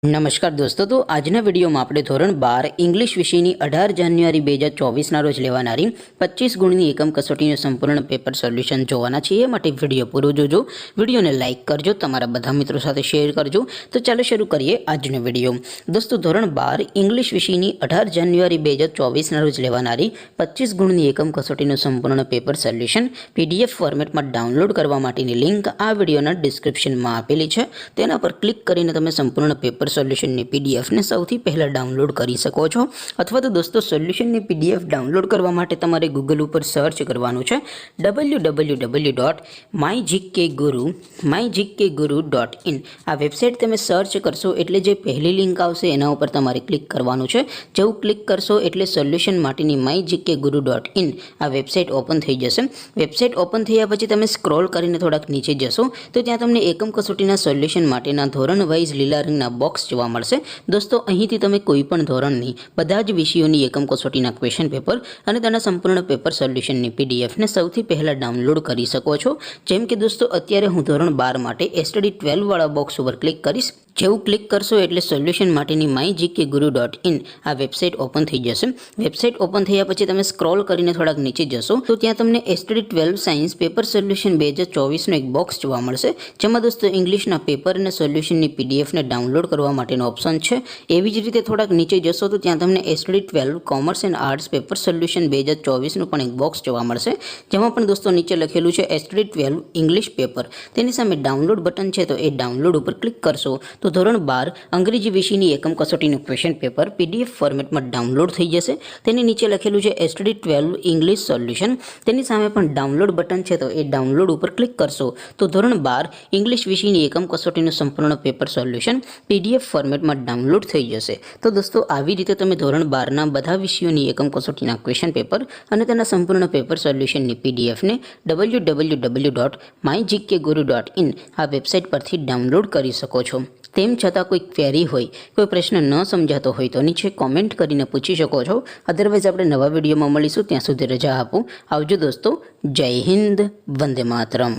નમસ્કાર દોસ્તો, તો આજના વિડીયોમાં આપણે ધોરણ 12 ઇંગ્લિશ વિષયની 18 જાન્યુઆરી 2024ના રોજ લેવાનારી 25 ગુણની એકમ કસોટીનું સંપૂર્ણ પેપર સોલ્યુશન જોવાના છીએ। માટે વિડીયો પૂરો જોજો, વિડીયોને લાઇક કરજો, તમારા બધા મિત્રો સાથે શેર કરજો। તો ચાલો શરૂ કરીએ આજનો વિડીયો। દોસ્તો, ધોરણ 12 ઇંગ્લિશ વિષયની 18 જાન્યુઆરી 2024ના રોજ લેવાનારી 25 ગુણની એકમ કસોટીનું સંપૂર્ણ પેપર સોલ્યુશન PDF ફોર્મેટમાં ડાઉનલોડ કરવા માટેની લિંક આ વિડીયોના ડિસ્ક્રિપ્શનમાં આપેલી છે। તેના પર ક્લિક કરીને તમે સંપૂર્ણ પેપર સોલ્યુશનની PDF ને સૌથી પહેલા ડાઉનલોડ કરી શકો છો। અથવા તો દોસ્તો, સોલ્યુશનની PDF ડાઉનલોડ કરવા માટે તમારે ગૂગલ ઉપર સર્ચ કરવાનું છે www.mygkguru.in। આ વેબસાઇટ તમે સર્ચ કરશો એટલે જે પહેલી લિંક આવશે એના ઉપર તમારે ક્લિક કરવાનું છે। જેવું ક્લિક કરશો એટલે સોલ્યુશન માટેની mygkguru.in આ વેબસાઇટ ઓપન થઈ જશે। વેબસાઇટ ઓપન થયા પછી તમે સ્ક્રોલ કરીને થોડાક નીચે જશો તો ત્યાં તમને એકમ કસોટીના સોલ્યુશન માટેના ધોરણ વાઇઝ લીલા રંગના બોક્સ જોવા મળશે। દોસ્તો, અહીંથી તમે કોઈ પણ ધોરણની બધા જ વિષયોની એકમ કસોટીના ક્વેશ્ચન પેપર અને તેના સંપૂર્ણ પેપર સોલ્યુશનની PDF ને સૌથી પહેલા ડાઉનલોડ કરી શકો છો। જેમ કે દોસ્તો, અત્યારે હું ધોરણ 12 માટે STD 12 વાળા બોક્સ ઉપર ક્લિક કરીશ। જેવું ક્લિક કરશો એટલે સોલ્યુશન માટેની mygkguru.in આ વેબસાઇટ ઓપન થઈ જશે। વેબસાઇટ ઓપન થયા પછી તમે સ્ક્રોલ કરીને થોડાક નીચે જશો તો ત્યાં તમને STD 12 સાયન્સ પેપર સોલ્યુશન 2024નો એક બોક્સ જોવા મળશે, જેમાં દોસ્તો ઇંગ્લિશના પેપર અને સોલ્યુશનની PDF ને ડાઉનલોડ કરવા માટેનો ઓપ્શન છે। એવી જ રીતે થોડાક નીચે જશો તો ત્યાં તમને STD 12 commerce and arts paper solution 2024નું પણ એક બોક્સ જોવા મળશે, જેમાં પણ દોસ્તો નીચે લખેલું છે STD 12 ઇંગ્લિશ પેપર। તેની સામે ડાઉનલોડ બટન છે, તો એ ડાઉનલોડ ઉપર ક્લિક કરશો તો ધોરણ 12 અંગ્રેજી વિષયની એકમ કસોટીનું ક્વેશ્ચન પેપર PDF ફોર્મેટમાં ડાઉનલોડ થઈ જશે। તેની નીચે લખેલું છે STD 12 ઇંગ્લિશ સોલ્યુશન। તેની સામે પણ ડાઉનલોડ બટન છે, તો એ ડાઉનલોડ ઉપર ક્લિક કરશો તો ધોરણ 12 ઇંગ્લિશ વિષયની એકમ કસોટીનું સંપૂર્ણ પેપર સોલ્યુશન PDF ફોર્મેટમાં ડાઉનલોડ થઈ જશે। તો દોસ્તો, આવી રીતે તમે ધોરણ 12ના બધા વિષયોની એકમ કસોટીના ક્વેશ્ચન પેપર અને તેના સંપૂર્ણ પેપર સોલ્યુશનની PDF ને www.mygkguru.in આ વેબસાઇટ પરથી ડાઉનલોડ કરી શકો છો। તેમ છતાં કોઈ ક્વેરી હોય, કોઈ પ્રશ્ન ન સમજાતો હોય તો નીચે કોમેન્ટ કરીને પૂછી શકો છો। અધરવાઇઝ આપણે નવા વિડીયોમાં મળીશું, ત્યાં સુધી રજા આપો। આવજો દોસ્તો, જય હિન્દ, વંદે માતરમ।